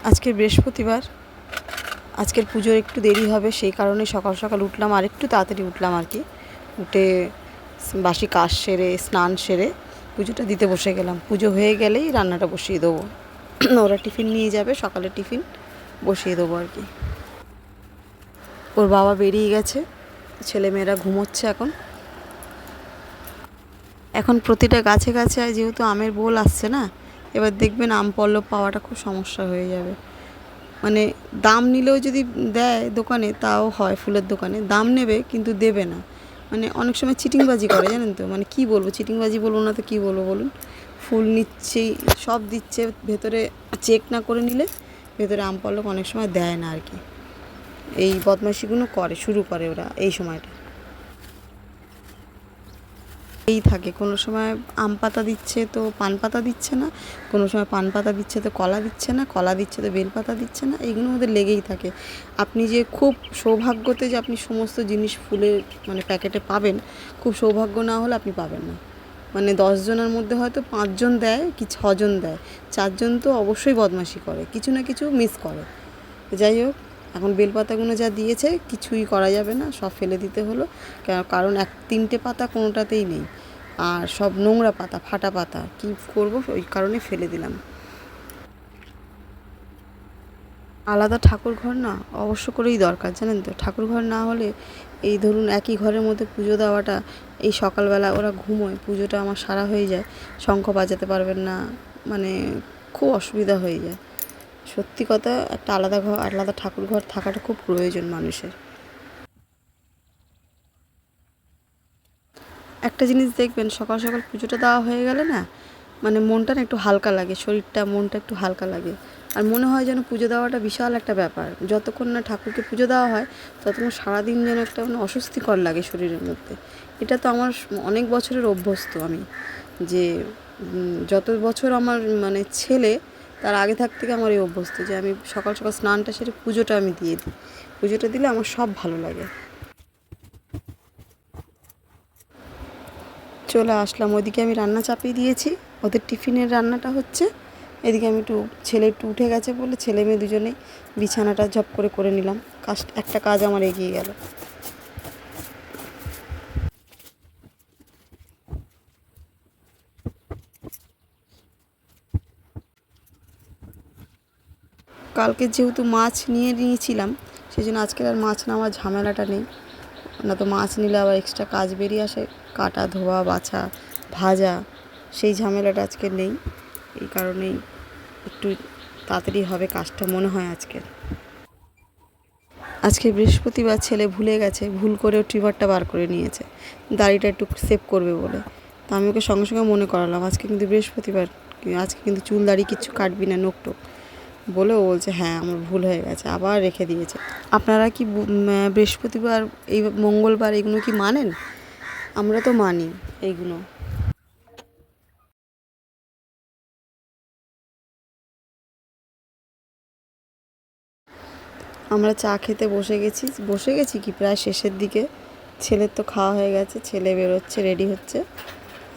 আজকে বৃহস্পতিবার, আজকের পুজোর একটু দেরি হবে, সেই কারণে সকাল সকাল উঠলাম, আর একটু তাড়াতাড়ি উঠলাম আর কি। উঠে বাসি কাজ সেরে স্নান সেরে পুজোটা দিতে বসে গেলাম। পুজো হয়ে গেলেই রান্নাটা বসিয়ে দেবো। ওরা টিফিন নিয়ে যাবে, সকালে টিফিন বসিয়ে দেবো আর কি। ওর বাবা বেরিয়ে গেছে, ছেলেমেয়েরা ঘুমোচ্ছে এখন। এখন প্রতিটা গাছে গাছে যেহেতু আমের বোল আসছে না, এবার দেখবেন আম পল্লব পাওয়াটা খুব সমস্যা হয়ে যাবে। মানে দাম নিলেও যদি দেয় দোকানে, তাও হয়, ফুলের দোকানে দাম নেবে কিন্তু দেবে না। মানে অনেক সময় চিটিংবাজি করে, জানেন তো। মানে কি বলবো, চিটিংবাজি বলবো না তো কী বলবো বলুন। ফুল নিচ্ছেই, সব দিচ্ছে, ভেতরে চেক না করে নিলে ভেতরে আম পল্লব অনেক সময় দেয় না আর কি। এই বদমাইশিগুলো শুরু করে ওরা এই সময়টা। এই থাকে, কোনো সময় আম পাতা দিচ্ছে তো পান পাতা দিচ্ছে না, কোনো সময় পান পাতা দিচ্ছে তো কলা দিচ্ছে না, কলা দিচ্ছে তো বেল পাতা দিচ্ছে না, এইগুলো ওদের লেগেই থাকে। আপনি যে খুব সৌভাগ্যতে যে আপনি সমস্ত জিনিস ফুলের মানে প্যাকেটে পাবেন, খুব সৌভাগ্য না হলে আপনি পাবেন না। মানে 10 জনের মধ্যে হয়তো 5 জন দেয় কি 6 জন দেয়, 4 জন তো অবশ্যই বদমাশি করে, কিছু না কিছু মিস করে। যাই হোক, এখন বেলপাতাগুলো যা দিয়েছে কিছুই করা যাবে না, সব ফেলে দিতে হলো। কারণ 3টে পাতা কোনোটাতেই নেই, আর সব নোংরা পাতা, ফাটা পাতা, কী করব, ওই কারণে ফেলে দিলাম। আলাদা ঠাকুর ঘর না অবশ্য করেই দরকার, জানেন তো। ঠাকুর ঘর না হলে, এই ধরুন একই ঘরের মধ্যে পুজো দেওয়াটা, এই সকালবেলা ওরা ঘুমোয়, পুজোটা আমার সারা হয়ে যায়, শঙ্খ বাজাতে পারবেন না, মানে খুব অসুবিধা হয়ে যায়। সত্যি কথা, একটা আলাদা ঘর, আলাদা ঠাকুর ঘর থাকাটা খুব প্রয়োজন মানুষের। একটা জিনিস দেখবেন, সকাল সকাল পুজোটা দেওয়া হয়ে গেলে না, মানে মনটা না একটু হালকা লাগে, শরীরটা মনটা একটু হালকা লাগে। আর মনে হয় যেন পুজো দেওয়াটা বিশাল একটা ব্যাপার। যতক্ষণ না ঠাকুরকে পুজো দেওয়া হয় ততক্ষণ সারাদিন যেন একটা মানে অস্বস্তিকর লাগে শরীরের মধ্যে। এটা তো আমার অনেক বছরের অভ্যস্ত আমি, যে যত বছর আমার মানে ছেলে, তার আগে থেকে আমার এই অভ্যস্ত যে আমি সকাল সকাল স্নানটা সেরে পুজোটা আমি দিয়ে দিই। পুজোটা দিলে আমার সব ভালো লাগে। চলে আসলাম, ওইদিকে আমি রান্না চাপিয়ে দিয়েছি, ওদের টিফিনের রান্নাটা হচ্ছে। এদিকে আমি ছেলে একটু উঠে গেছে বলে ছেলে মেয়ে দুজনেই বিছানাটা ঝপ করে করে নিলাম। একটা কাজ আমার এগিয়ে গেল। কালকে যেহেতু মাছ নিয়েছিলাম, সেই জন্য আজকের আর মাছ নেওয়ার ঝামেলাটা নেই। না তো মাছ নিলে আবার এক্সট্রা কাজ বেরিয়ে আসে, কাটা, ধোয়া, বাছা, ভাজা, সেই ঝামেলাটা আজকে নেই। এই কারণেই একটু তাড়াতাড়ি হবে কাজটা মনে হয় আজকের। আজকে বৃহস্পতিবার, ছেলে ভুলে গেছে, ভুল করেও ট্রিমারটা বার করে নিয়েছে দাড়িটা একটু সেভ করবে বলে। তা আমি ওকে সঙ্গে সঙ্গে মনে করালাম, আজকে কিন্তু বৃহস্পতিবার, আজকে কিন্তু চুল দাড়ি কিচ্ছু কাটবি না, নোক টোক বলে। ও বলছে হ্যাঁ আমার ভুল হয়ে গেছে, আবার রেখে দিয়েছে। আপনারা কি বৃহস্পতিবার, এই মঙ্গলবার এগুলো কি মানেন? আমরা তো মানি এইগুলো। আমরা চা খেতে বসে গেছি কি প্রায় শেষের দিকে। ছেলের তো খাওয়া হয়ে গেছে, ছেলে বেরোচ্ছে, রেডি হচ্ছে,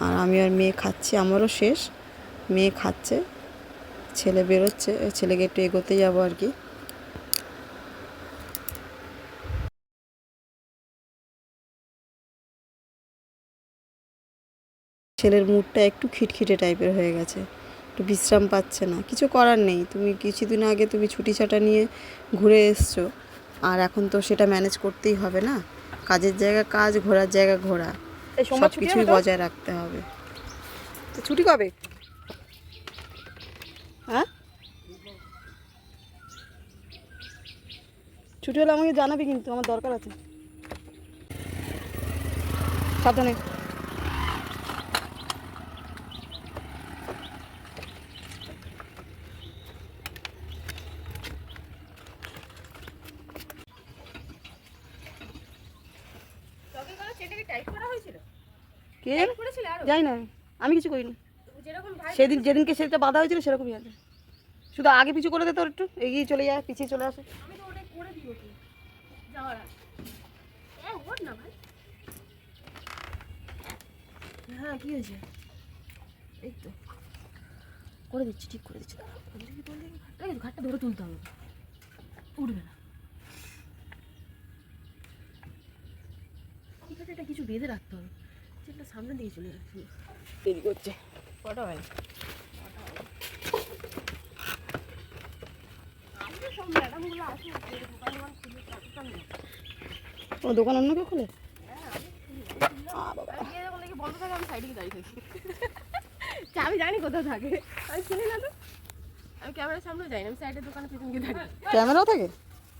আর আমি আর মেয়ে খাচ্ছি। আমারও শেষ, মেয়ে খাচ্ছে, ছেলে বেরোচ্ছে, ছেলেকে একটু এগোতে যাবো আর কি। ছেলের মুডটা একটু খিটখিটে টাইপের হয়ে গেছে, একটু বিশ্রাম পাচ্ছে না। কিছু করার নেই, তুমি কিছুদিন আগে তুমি ছুটি ছাটা নিয়ে ঘুরে এসছো, আর এখন তো সেটা ম্যানেজ করতেই হবে না। কাজের জায়গা কাজ, ঘোরার জায়গা ঘোরা, সব কিছুই বজায় রাখতে হবে। তো ছুটি কবে? হ্যাঁ, ছুটি হলে আমাকে জানাবি, কিন্তু আমার দরকার আছে। সাবধানে। কে যাই না, আমি কিছু করিনি। যেদিনকে সেটা বাধা হয়েছিল সেরকমই আছে, শুধু আগে পিছু করে দে, তোর একটু এগিয়ে চলে যায়, পিছিয়ে চলে আসে। হ্যাঁ, কি হয়েছে? এই তো করে দিচ্ছি, ঠিক করে দিচ্ছি। ঘাটটা ধরে তুলতে হবে, উঠবে না। এটা কিছু বেঁধে রাখতে হবে, সেটা সামনে দিয়ে চলে যাচ্ছে, দেরি করছে। কটা হয়? সব ম্যাডামগুলো আসে, দোকান খুলে, ও দোকান অন্য কেউ খুলে? বন্ধ থাকে, আমি সাইডে দাঁড়িয়ে থাকি। চাবি জানি কোথাও থাকে, আমি চিনি না তো। আমি ক্যামেরার সামনেও যাই না, আমি সাইডের দোকানে পিছন গিয়ে থাকি। ক্যামেরাও থাকে?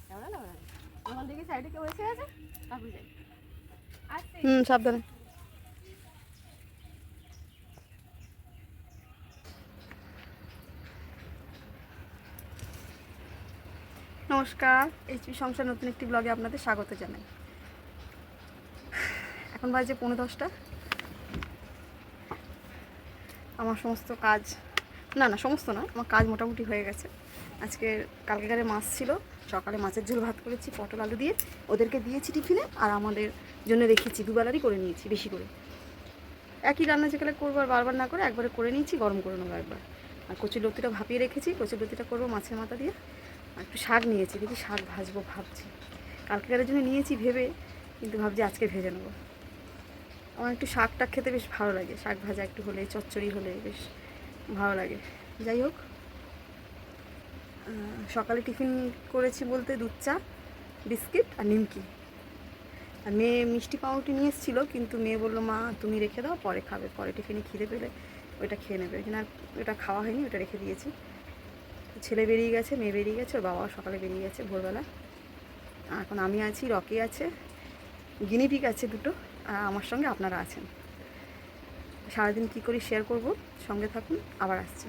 ক্যামেরা না, ওখান থেকে সাইডে কেউ এসে আছে, তারপরে যাই। সাবধানে। নমস্কার, এইচপি সংসার নতুন একটি ব্লগে আপনাদের স্বাগত জানাই। এখন বাজে 9:10। আমার সমস্ত কাজ, না সমস্ত না, আমার কাজ মোটামুটি হয়ে গেছে। কালকেকারে মাছ ছিল, সকালে মাছের ঝোল ভাত করেছি পটল আলু দিয়ে, ওদেরকে দিয়েছি টিফিনে, আর আমাদের জন্য রেখেছি, দুবেলারই করে নিয়েছি, বেশি করে। একই রান্না যেখানে করবো আর বারবার না করে একবারে করে নিয়েছি, গরম করে নেবো একবার। আর কচুর লতিটা ভাপিয়ে রেখেছি, কচুর লতিটা করবো মাছের মাথা দিয়ে। আর একটু শাক নিয়েছি, দেখি শাক ভাজবো ভাবছি। কালকেকারের জন্য নিয়েছি ভেবে, কিন্তু ভাবছি আজকে ভেজে নেবো। আমার একটু শাকটা খেতে বেশ ভালো লাগে, শাক ভাজা একটু হলে, চচ্চড়ি হলে বেশ ভালো লাগে। যাই হোক, সকালে টিফিন করেছি বলতে দুধ চা, বিস্কিট আর নিমকি। আর মেয়ে মিষ্টি পাউরুটি নিয়ে এসেছিলো, কিন্তু মেয়ে বললো মা তুমি রেখে দাও, পরে খাবে, পরে টিফিনে খিদে পেলে ওইটা খেয়ে নেবে। ওই জন্য আর ওটা খাওয়া হয়নি, ওটা রেখে দিয়েছি। ছেলে বেরিয়ে গেছে, মেয়ে বেরিয়ে গেছে, ওর বাবা সকালে বেরিয়ে গেছে ভোরবেলা। এখন আমি আছি, রকি আছে, গিনিপিগ আছে দুটো, আর আমার সঙ্গে আপনারা আছেন। সারাদিন কী করি শেয়ার করব, সঙ্গে থাকুন, আবার আসছি।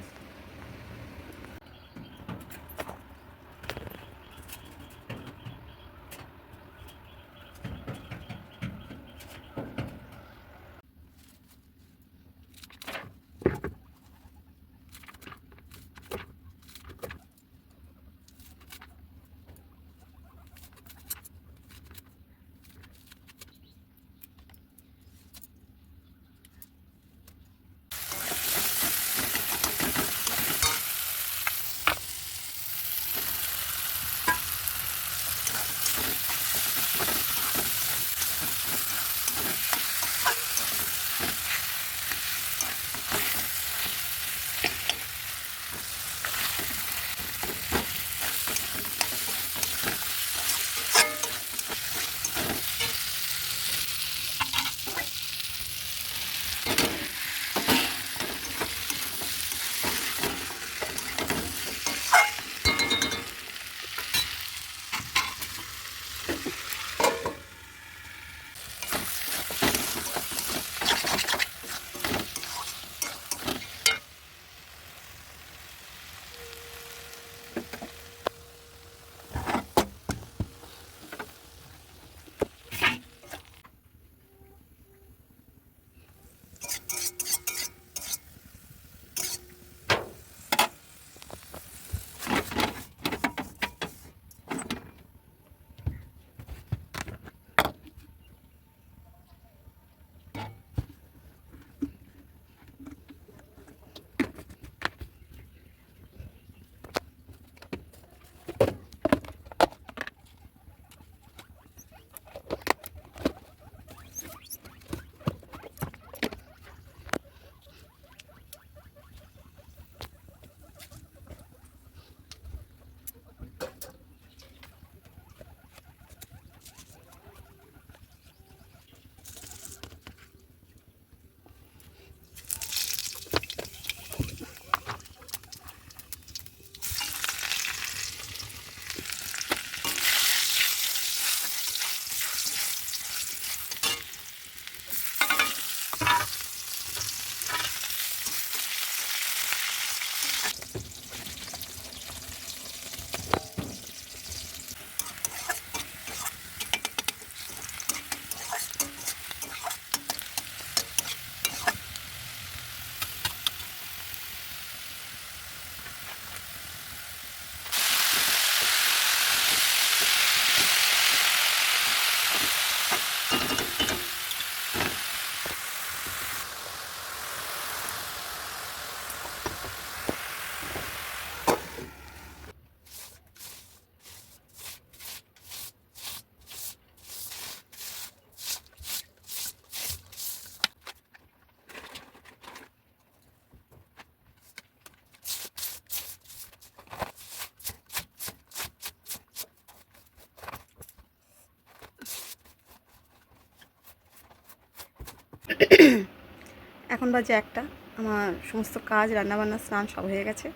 এখন বাজে 1টা। আমার সমস্ত কাজ রান্নাবান্না স্নান সব হয়ে গেছে।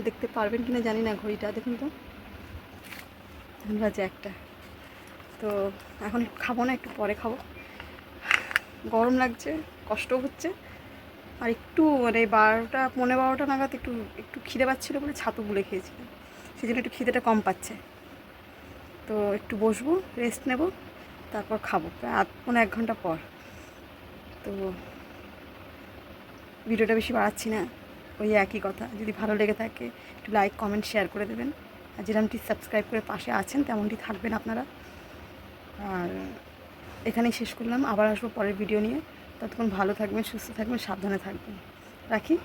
দেখতে পারবেন কিনা জানি না, ঘড়িটা দেখুন তো, এখন বাজে 1টা। তো এখন খাবো না, একটু পরে খাবো। গরম লাগছে, কষ্ট হচ্ছে, আর একটু মানে 12টা 12:15 নাগাদ একটু একটু খিদে পাচ্ছিলো বলে ছাতু গুলে খেয়েছিলাম, সেই জন্য একটু খিদেটা কম পাচ্ছে। তো একটু বসবো, রেস্ট নেব, তারপর খাবো প্রায় 1 ঘন্টা পর। তো ভিডিওটা বেশি বাড়াচ্ছি না, ওই একই কথা। যদি ভালো লেগে থাকে একটু লাইক কমেন্ট শেয়ার করে দেবেন, আর যেরকমটি সাবস্ক্রাইব করে পাশে আছেন তেমনটি থাকবেন আপনারা। আর এখানেই শেষ করলাম, আবার আসবো পরের ভিডিও নিয়ে। ততক্ষণ ভালো থাকবেন, সুস্থ থাকবেন, সাবধানে থাকবেন। রাখি।